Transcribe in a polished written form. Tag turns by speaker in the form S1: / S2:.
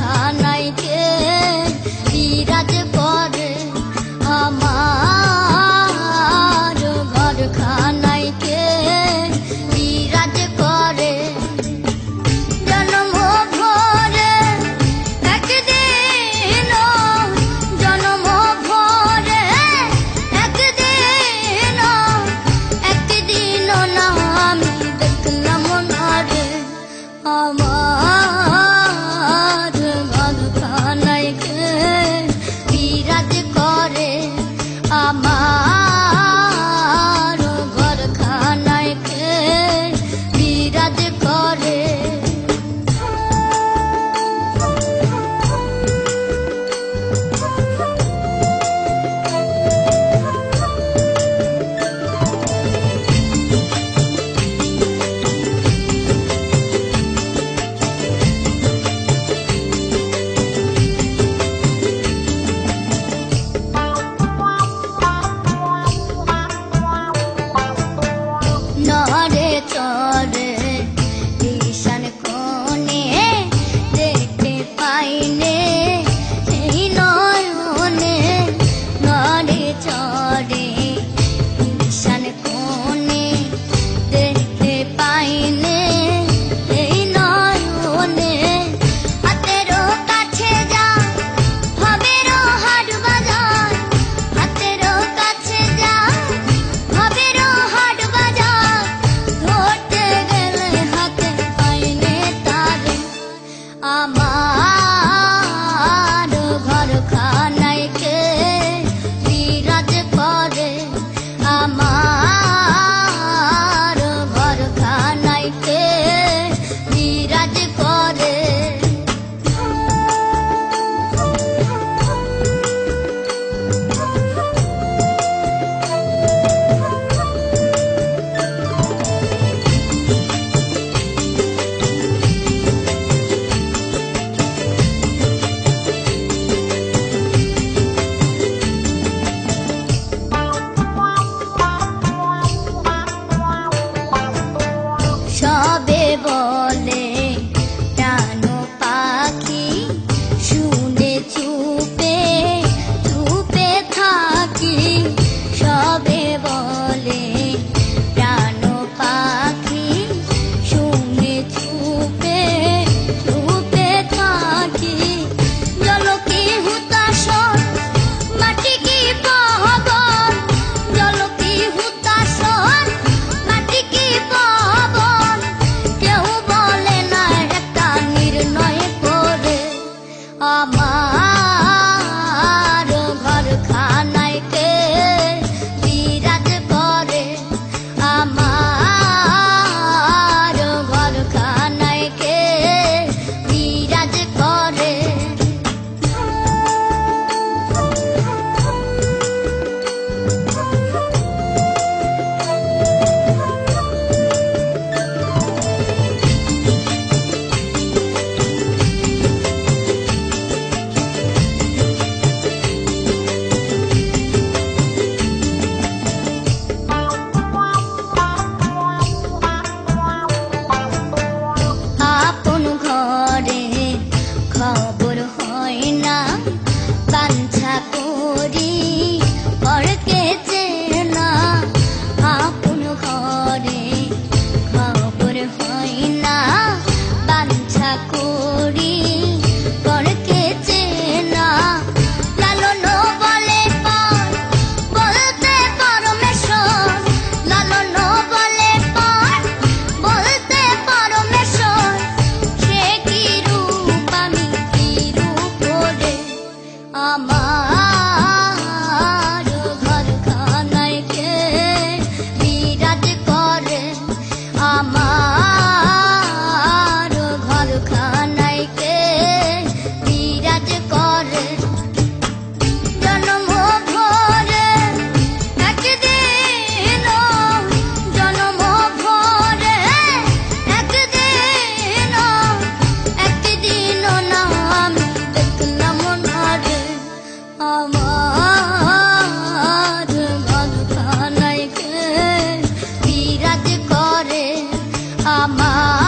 S1: ঘরখানায় কে বিরাজ করে আমার ঘরখানায় কে বিরাজ করে জন্ম ভরে একদিন জন্ম ভরে একদিন না আমি দেখলাম না রে আমার ঘরখানায় কে বিরাজ করে আমার ঘরখানায় কে বিরাজ করে নরে চরে ঈশান কোণে দেখতে পাইনে এই নয়নে নরে চরে ঈশান কোণে দেখতে পাইনে এই নয়নে হাতেরও কাছে যা হবেরও হাট বাজার হাতেরও কাছে যা হবেরও হাট বাজার ধরতে গেলে হাতে পাইনে তারে আমার ঘরখানায় কে বিরাজ করে আমার ঘরখানায় কে বিরাজ করে সবে বলে প্রাণ পাখি শুনে চুপে চুপে থাকি সবে বলে প্রাণ পাখি শুনে চুপে চুপে থাকি জল কি হুতাশন মাটি কি পাহাবন জল কি হুতাশন মাটি কি পাহাবন কেউ বলে না একটা নির্ণয় করে আমার ঘরখানায় কে বিরাজ করে আমার ঘরখানায় কে বিরাজ করে আপন ঘরে খবর হয় না বাঞ্ছা করি পরকে চেনা আপন ঘরে খবর হয় না বাঞ্ছা করি পরকে চেনা লালন বলে পর বলতে পরমেশ্বর লালন বলে পর বলতে পরমেশ্বর সে কি রূপ আমি কি রূপ করে আমার ঘরখানায় কে বিরাজ করে আমার ঘরখানায় কে বিরাজ করে জন্ম ভরে একদিন জন্ম ভরে একদিন না আমি দেখলাম না রে আমার ঘরখানায় কে বিরাজ করে আমার